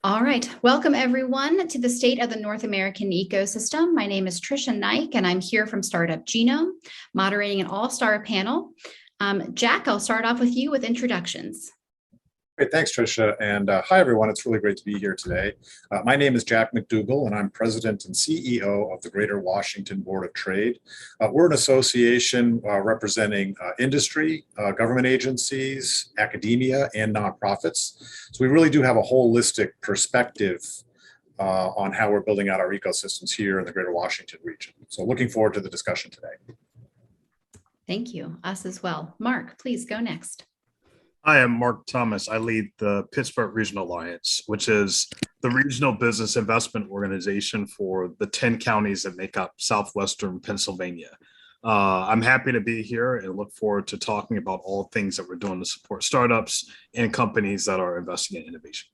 All right. Welcome, everyone, to the State of the North American Ecosystem. My name is Trisha Nike, and I'm here from Startup Genome, moderating an all-star panel. Jack, I'll start off with you with introductions. Great, thanks, Trisha. And hi, everyone. It's really great to be here today. My name is Jack McDougall, and I'm President and CEO of the Greater Washington Board of Trade. We're an association representing industry, government agencies, academia, and nonprofits. So we really do have a holistic perspective on how we're building out our ecosystems here in the Greater Washington region. So looking forward to the discussion today. Thank you. Us as well. Mark, please go next. Hi, I'm Mark Thomas. I lead the Pittsburgh Regional Alliance, which is the regional business investment organization for the 10 counties that make up southwestern Pennsylvania. I'm happy to be here and look forward to talking about all things that we're doing to support startups and companies that are investing in innovation.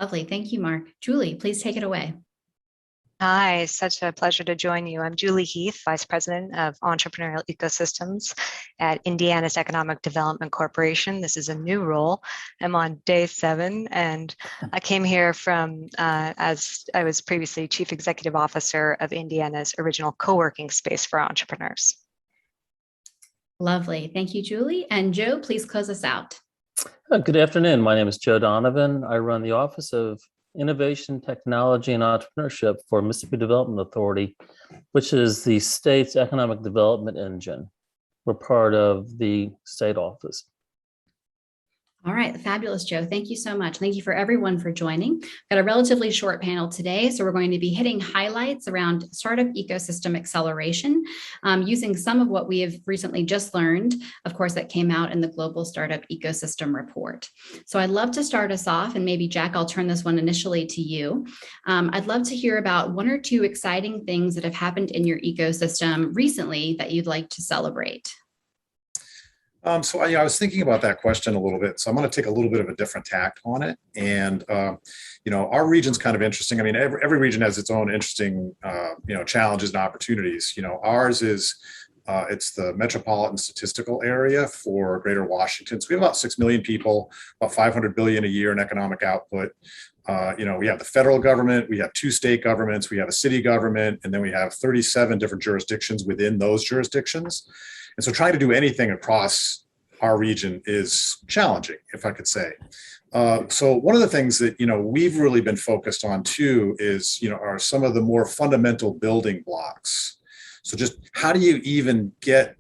Lovely. Thank you, Mark. Julie, please take it away. Hi, such a pleasure to join you. I'm Julie Heath, Vice President of Entrepreneurial Ecosystems at Indiana's Economic Development Corporation. This is a new role. I'm on day 7, and I came here from, as I was previously Chief Executive Officer of Indiana's original co-working space for entrepreneurs. Lovely. Thank you, Julie. And Joe, please close us out. Good afternoon. My name is Joe Donovan. I run the Office of Innovation, Technology, and Entrepreneurship for Mississippi Development Authority, which is the state's economic development engine. We're part of the state office. All right, fabulous, Joe. Thank you so much. Thank you for everyone for joining. Got a relatively short panel today, so we're going to be hitting highlights around startup ecosystem acceleration, using some of what we have recently just learned, of course, that came out in the Global Startup Ecosystem Report. So I'd love to start us off, and maybe, Jack, I'll turn this one initially to you. I'd love to hear about 1 or 2 exciting things that have happened in your ecosystem recently that you'd like to celebrate. So I was thinking about that question a little bit. So I'm going to take a little bit of a different tact on it. And, our region's kind of interesting. I mean, every region has its own interesting, challenges and opportunities. Ours is, it's the metropolitan statistical area for Greater Washington. So we have about 6 million people, about 500 billion a year in economic output. We have the federal government, we have 2 state governments, we have a city government, and then we have 37 different jurisdictions within those jurisdictions. And so trying to do anything across our region is challenging, if I could say. So one of the things that, we've really been focused on too is, are some of the more fundamental building blocks. So just how do you even get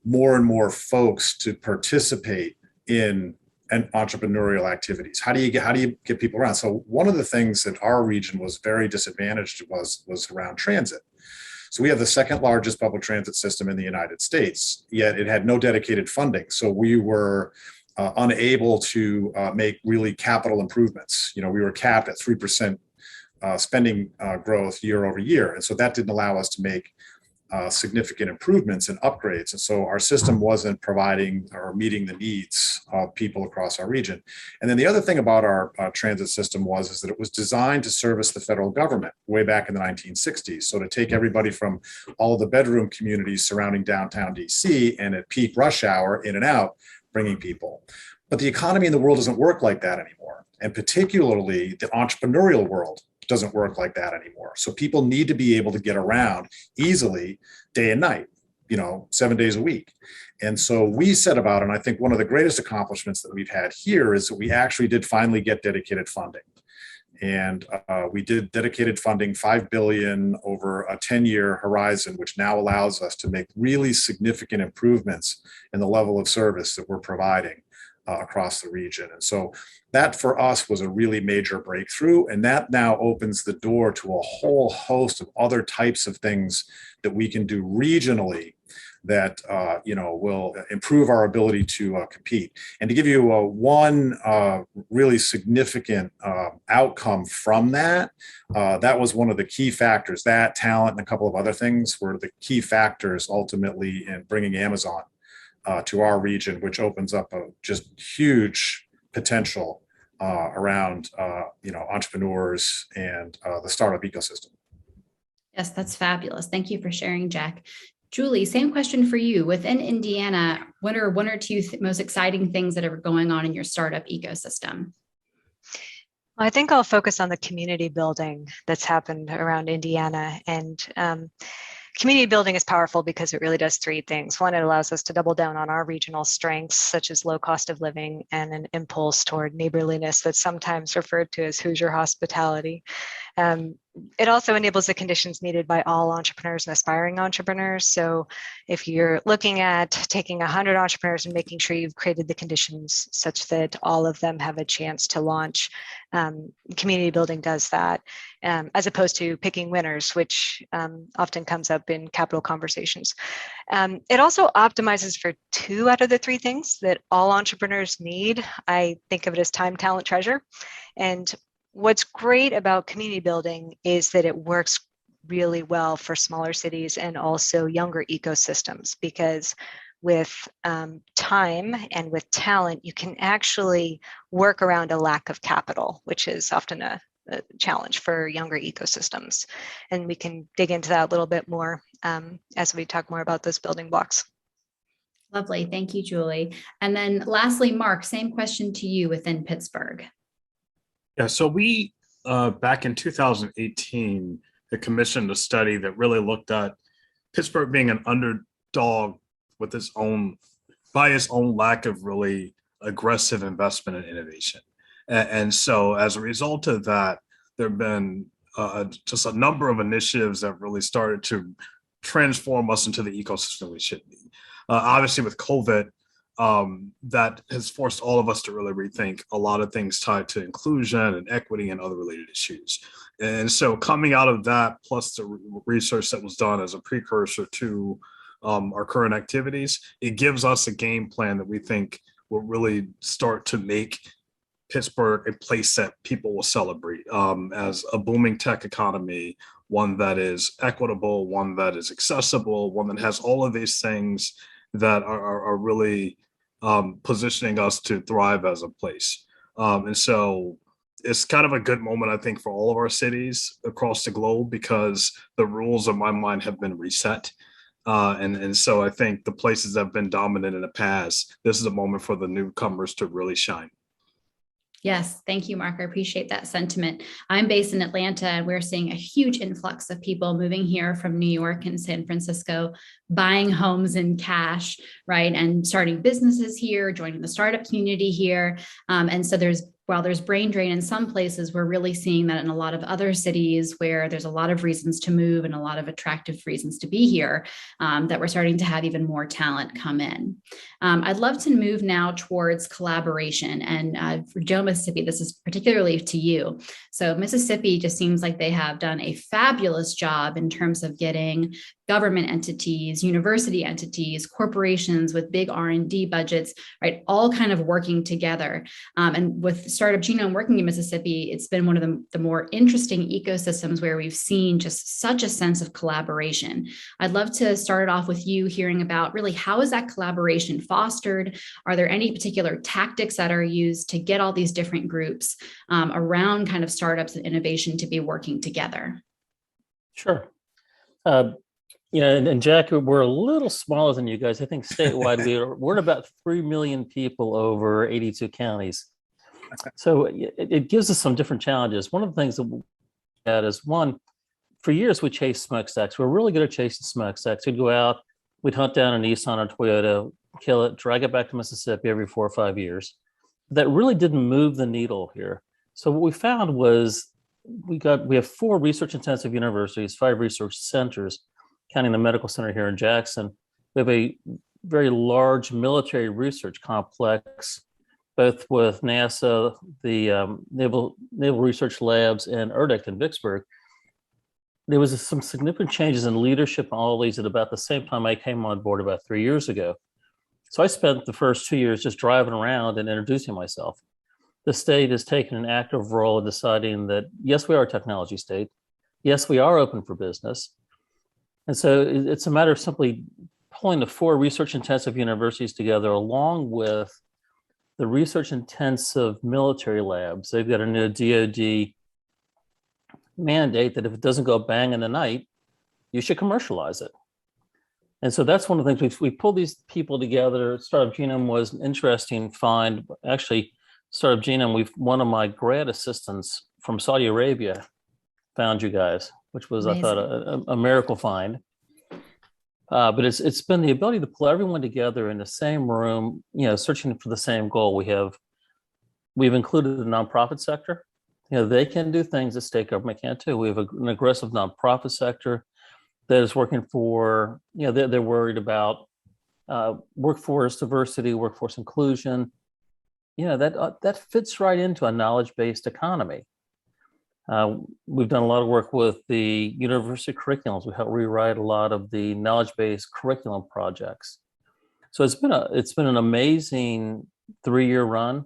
more and more folks to participate in entrepreneurial activities? How do you get people around? So one of the things that our region was very disadvantaged was around transit. So we have the 2nd largest public transit system in the United States, yet it had no dedicated funding. So we were unable to make really capital improvements. We were capped at 3% spending growth year over year. And so that didn't allow us to make significant improvements and upgrades. And so our system wasn't providing or meeting the needs of people across our region. And then the other thing about our transit system is that it was designed to service the federal government way back in the 1960s. So to take everybody from all the bedroom communities surrounding downtown DC and at peak rush hour in and out, bringing people. But the economy in the world doesn't work like that anymore. And particularly the entrepreneurial world doesn't work like that anymore. So people need to be able to get around easily day and night, 7 days a week. And so we set about, and I think one of the greatest accomplishments that we've had here is that we actually did finally get dedicated funding. And we did dedicated funding, $5 billion over a 10-year horizon, which now allows us to make really significant improvements in the level of service that we're providing across the region. And so that for us was a really major breakthrough. And that now opens the door to a whole host of other types of things that we can do regionally that will improve our ability to compete. And to give you one really significant outcome from that, that was one of the key factors. That, talent, and a couple of other things were the key factors ultimately in bringing Amazon to our region, which opens up a just huge potential around entrepreneurs and the startup ecosystem. Yes, that's fabulous. Thank you for sharing, Jack. Julie, same question for you. Within Indiana, what are 1 or 2 most exciting things that are going on in your startup ecosystem? I think I'll focus on the community building that's happened around Indiana. And community building is powerful because it really does three things. One, it allows us to double down on our regional strengths, such as low cost of living and an impulse toward neighborliness that's sometimes referred to as Hoosier hospitality. It also enables the conditions needed by all entrepreneurs and aspiring entrepreneurs. So if you're looking at taking 100 entrepreneurs and making sure you've created the conditions such that all of them have a chance to launch, community building does that, as opposed to picking winners, which often comes up in capital conversations. It also optimizes for two out of the three things that all entrepreneurs need. I think of it as time, talent, treasure. And what's great about community building is that it works really well for smaller cities and also younger ecosystems, because with time and with talent, you can actually work around a lack of capital, which is often a challenge for younger ecosystems. And we can dig into that a little bit more as we talk more about those building blocks. Lovely. Thank you, Julie. And then lastly, Mark, same question to you within Pittsburgh. Yeah, so we, back in 2018, had commissioned a study that really looked at Pittsburgh being an underdog with its own lack of really aggressive investment in innovation. And so as a result of that, there have been just a number of initiatives that really started to transform us into the ecosystem we should be. Obviously with COVID, that has forced all of us to really rethink a lot of things tied to inclusion and equity and other related issues. And so coming out of that, plus the research that was done as a precursor to our current activities, it gives us a game plan that we think will really start to make Pittsburgh a place that people will celebrate as a booming tech economy, one that is equitable, one that is accessible, one that has all of these things that are really positioning us to thrive as a place. And so it's kind of a good moment, I think, for all of our cities across the globe, because the rules in my mind have been reset. And so I think the places that have been dominant in the past, this is a moment for the newcomers to really shine. Yes, thank you, Mark. I appreciate that sentiment. I'm based in Atlanta, and we're seeing a huge influx of people moving here from New York and San Francisco, buying homes in cash, right? And starting businesses here, joining the startup community here. And so while there's brain drain in some places, we're really seeing that in a lot of other cities where there's a lot of reasons to move and a lot of attractive reasons to be here, that we're starting to have even more talent come in. I'd love to move now towards collaboration. And for Joe, Mississippi, this is particularly to you. So Mississippi just seems like they have done a fabulous job in terms of getting government entities, university entities, corporations with big R&D budgets, right, all kind of working together. And with Startup Genome working in Mississippi, it's been one of the more interesting ecosystems where we've seen just such a sense of collaboration. I'd love to start off with you hearing about really how is that collaboration fostered? Are there any particular tactics that are used to get all these different groups around kind of startups and innovation to be working together? Sure. And Jack, we're a little smaller than you guys. I think statewide, we're at about 3 million people over 82 counties. So it gives us some different challenges. One of the things that we had is, one, for years we chased smokestacks. We're really good at chasing smokestacks. We'd go out, we'd hunt down a Nissan or Toyota, kill it, drag it back to Mississippi every 4 or 5 years. That really didn't move the needle here. So what we found was we have 4 research-intensive universities, 5 research centers, counting the medical center here in Jackson. We have a very large military research complex, both with NASA, the Naval Research Labs, and ERDIC in Vicksburg. There was some significant changes in leadership in all of these at about the same time I came on board about 3 years ago. So I spent the first 2 years just driving around and introducing myself. The state has taken an active role in deciding that, yes, we are a technology state. Yes, we are open for business. And so it's a matter of simply pulling the 4 research-intensive universities together along with the research-intensive military labs. They've got a new DoD mandate that if it doesn't go bang in the night, you should commercialize it. And so that's one of the things we pulled these people together. Startup Genome was an interesting find. Actually, startup Genome, one of my grad assistants from Saudi Arabia found you guys, which was, I thought, a miracle find. But it's been the ability to pull everyone together in the same room, searching for the same goal. We've included the nonprofit sector. They can do things that state government can't do. We have an aggressive nonprofit sector that is working for, they're worried about workforce diversity, workforce inclusion. That fits right into a knowledge-based economy. We've done a lot of work with the university curriculums. We help rewrite a lot of the knowledge-based curriculum projects. So it's been an amazing 3-year run,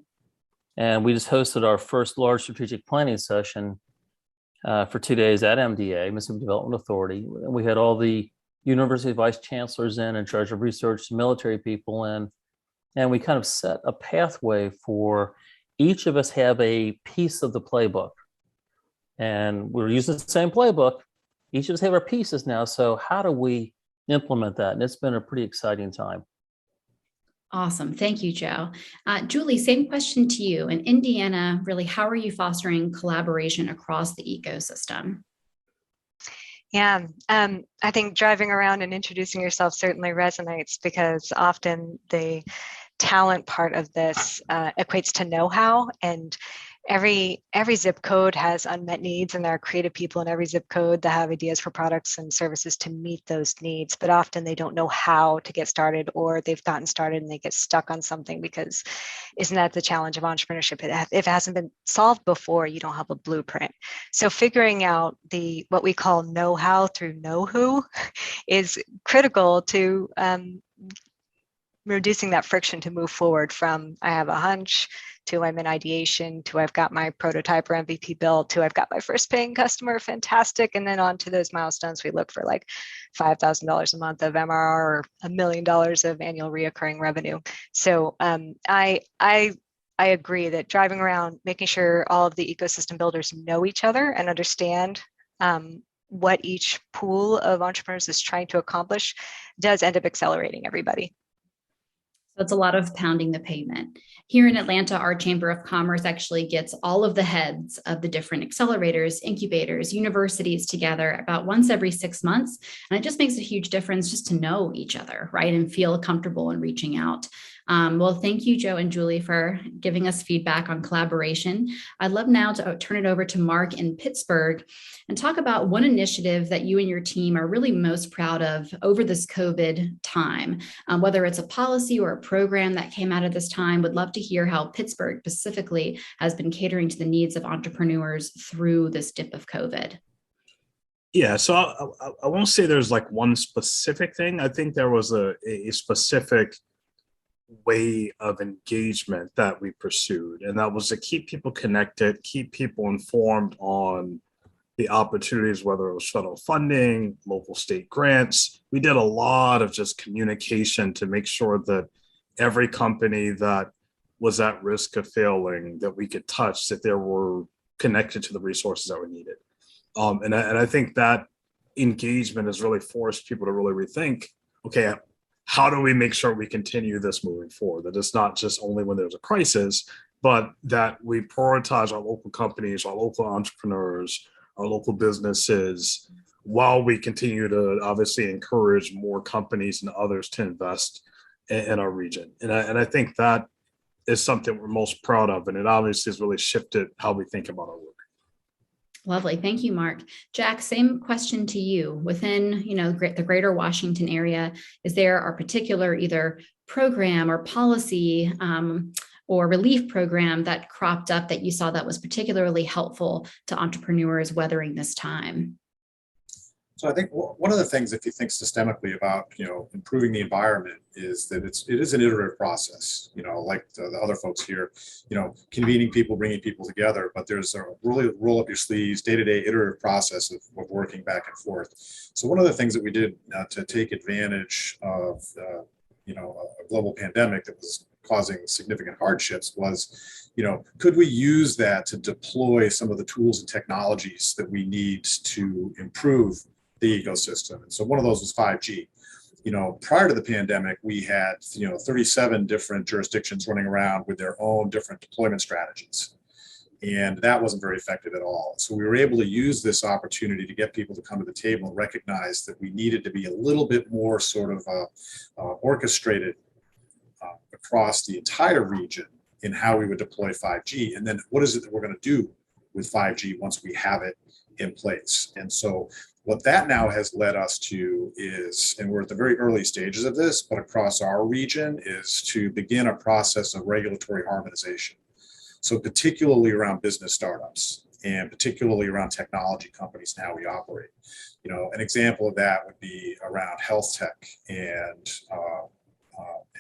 and we just hosted our first large strategic planning session for 2 days at MDA, Mississippi Development Authority. We had all the university vice chancellors in charge of research, military people in, and we kind of set a pathway for each of us have a piece of the playbook. And we're using the same playbook. Each of us have our pieces now. So how do we implement that? And it's been a pretty exciting time. Awesome. Thank you, Joe. Julie, same question to you. In Indiana, really, how are you fostering collaboration across the ecosystem? Yeah, I think driving around and introducing yourself certainly resonates, because often the talent part of this equates to know-how, and every zip code has unmet needs, and there are creative people in every zip code that have ideas for products and services to meet those needs, but often they don't know how to get started, or they've gotten started and they get stuck on something, because isn't that the challenge of entrepreneurship? If it hasn't been solved before, you don't have a blueprint. So figuring out what we call know-how through know-who is critical to reducing that friction to move forward from I have a hunch to I'm in ideation to I've got my prototype or MVP built to I've got my first paying customer, fantastic. And then on to those milestones, we look for like $5,000 a month of MRR or $1 million of annual reoccurring revenue. So I agree that driving around, making sure all of the ecosystem builders know each other and understand what each pool of entrepreneurs is trying to accomplish does end up accelerating everybody. So it's a lot of pounding the pavement. Here in Atlanta, our Chamber of Commerce actually gets all of the heads of the different accelerators, incubators, universities together about once every 6 months. And it just makes a huge difference just to know each other, right? And feel comfortable in reaching out. Well, thank you, Joe and Julie, for giving us feedback on collaboration. I'd love now to turn it over to Mark in Pittsburgh and talk about one initiative that you and your team are really most proud of over this COVID time, whether it's a policy or a program that came out of this time. Would love to hear how Pittsburgh specifically has been catering to the needs of entrepreneurs through this dip of COVID. Yeah, so I won't say there's like one specific thing. I think there was a specific way of engagement that we pursued, and that was to keep people connected, keep people informed on the opportunities, whether it was federal funding, local state grants. We did a lot of just communication to make sure that every company that was at risk of failing that we could touch, that they were connected to the resources that were needed. And I think that engagement has really forced people to really rethink, okay, how do we make sure we continue this moving forward? That it's not just only when there's a crisis, but that we prioritize our local companies, our local entrepreneurs, our local businesses, while we continue to obviously encourage more companies and others to invest in our region. And I think that is something we're most proud of. And it obviously has really shifted how we think about our work. Lovely. Thank you, Mark. Jack, same question to you. Within, the greater Washington area, is there a particular either program or policy or relief program that cropped up that you saw that was particularly helpful to entrepreneurs weathering this time? So I think one of the things, if you think systemically about, improving the environment, is that it is an iterative process, like the other folks here, convening people, bringing people together, but there's a really roll up your sleeves, day-to-day iterative process of working back and forth. So one of the things that we did to take advantage of, a global pandemic that was causing significant hardships was, could we use that to deploy some of the tools and technologies that we need to improve the ecosystem? And so one of those was 5G. prior to the pandemic, we had 37 different jurisdictions running around with their own different deployment strategies. And that wasn't very effective at all. So we were able to use this opportunity to get people to come to the table and recognize that we needed to be a little bit more sort of orchestrated across the entire region in how we would deploy 5G. And then what is it that we're going to do with 5G once we have it in place? And so what that now has led us to is, and we're at the very early stages of this, but across our region, is to begin a process of regulatory harmonization. So particularly around business startups and particularly around technology companies and how we operate. An example of that would be around health tech and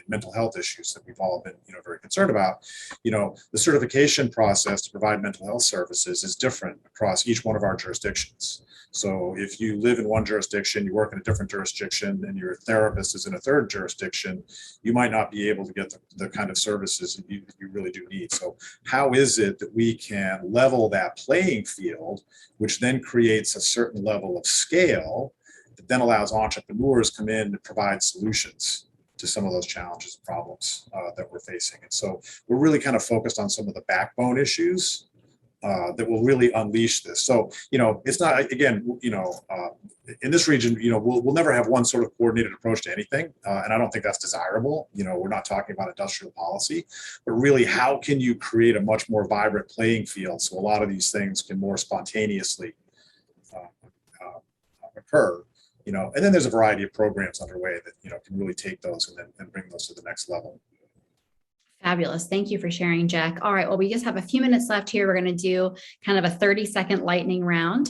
mental health issues that we've all been very concerned about. The certification process to provide mental health services is different across each one of our jurisdictions. So if you live in one jurisdiction, you work in a different jurisdiction, and your therapist is in a third jurisdiction, you might not be able to get the kind of services that you really do need. So how is it that we can level that playing field, which then creates a certain level of scale that then allows entrepreneurs to come in and provide solutions to some of those challenges and problems that we're facing. And so we're really kind of focused on some of the backbone issues that will really unleash this. So, it's not, again, in this region, we'll never have one sort of coordinated approach to anything. And I don't think that's desirable. We're not talking about industrial policy, but really how can you create a much more vibrant playing field so a lot of these things can more spontaneously occur. And then there's a variety of programs underway that, can really take those and bring those to the next level. Fabulous. Thank you for sharing, Jack. All right. Well, we just have a few minutes left here. We're going to do kind of a 30-second lightning round.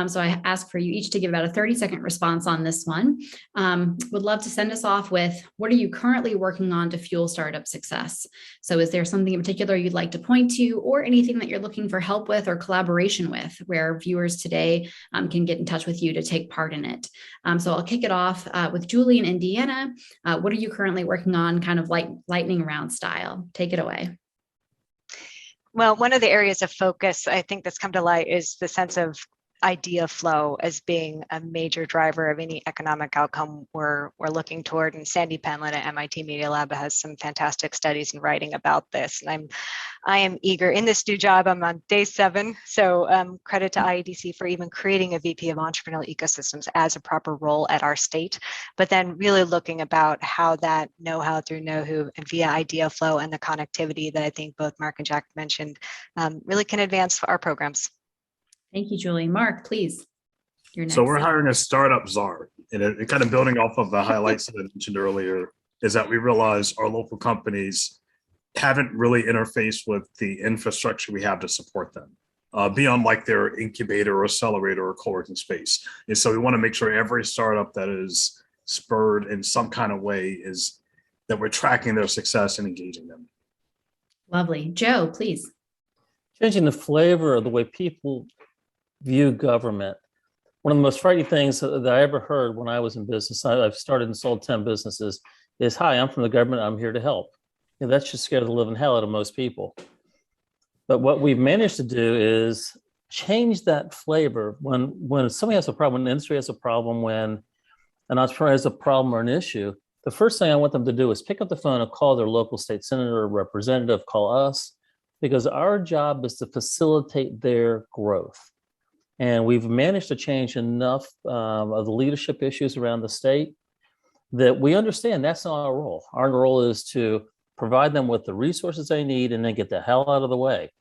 So I ask for you each to give about a 30-second response on this one. Would love to send us off with, what are you currently working on to fuel startup success? So is there something in particular you'd like to point to, or anything that you're looking for help with or collaboration with, where viewers today can get in touch with you to take part in it? So I'll kick it off with Julie in Indiana. What are you currently working on, kind of like lightning round style? Take it away. Well, one of the areas of focus I think that's come to light is the sense of idea flow as being a major driver of any economic outcome we're looking toward. And Sandy Penland at MIT Media Lab has some fantastic studies and writing about this. And I am eager in this new job. I'm on day 7. So credit to IEDC for even creating a VP of Entrepreneurial Ecosystems as a proper role at our state, but then really looking about how that know-how through know-who and via idea flow and the connectivity that I think both Mark and Jack mentioned really can advance our programs. Thank you, Julie. Mark, please. You're next. So we're hiring a startup czar, and it kind of building off of the highlights that I mentioned earlier, is that we realize our local companies haven't really interfaced with the infrastructure we have to support them, beyond like their incubator or accelerator or co-working space. And so we want to make sure every startup that is spurred in some kind of way is that we're tracking their success and engaging them. Lovely. Joe, please. Changing the flavor of the way people view government. One of the most frightening things that I ever heard when I was in business, I've started and sold 10 businesses, is, hi, I'm from the government, I'm here to help. That should scare the living hell out of most people. But what we've managed to do is change that flavor. When somebody has a problem, when the industry has a problem, when an entrepreneur has a problem or an issue, the first thing I want them to do is pick up the phone and call their local state senator or representative, call us, because our job is to facilitate their growth. And we've managed to change enough of the leadership issues around the state that we understand that's not our role. Our role is to provide them with the resources they need and then get the hell out of the way.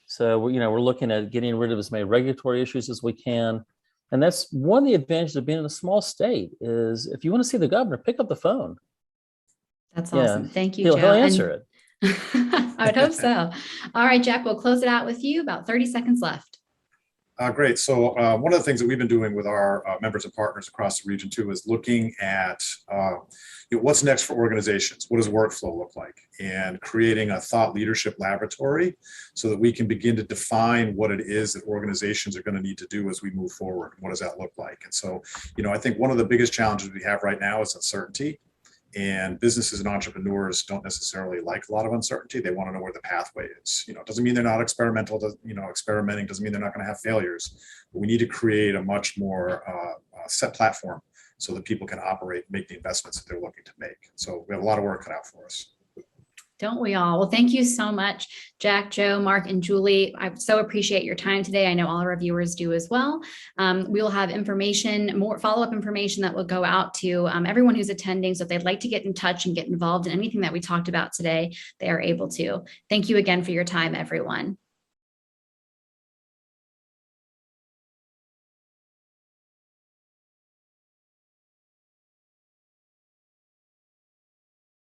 So, we're looking at getting rid of as many regulatory issues as we can. And that's one of the advantages of being in a small state, is if you want to see the governor, pick up the phone. That's awesome. Thank you, Joe. He'll answer it. I would hope so. All right, Jack, we'll close it out with you. About 30 seconds left. Great. So one of the things that we've been doing with our members and partners across the region too is looking at what's next for organizations. What does workflow look like? And creating a thought leadership laboratory so that we can begin to define what it is that organizations are going to need to do as we move forward. What does that look like? And so, I think one of the biggest challenges we have right now is uncertainty. And businesses and entrepreneurs don't necessarily like a lot of uncertainty. They want to know where the pathway is. It doesn't mean they're not experimenting doesn't mean they're not going to have failures. But we need to create a much more set platform so that people can operate, make the investments that they're looking to make. So we have a lot of work cut out for us. Don't we all? Well, thank you so much, Jack, Joe, Mark, and Julie. I so appreciate your time today. I know all of our viewers do as well. We will have information, more follow-up information that will go out to everyone who's attending. So if they'd like to get in touch and get involved in anything that we talked about today, they are able to. Thank you again for your time, everyone.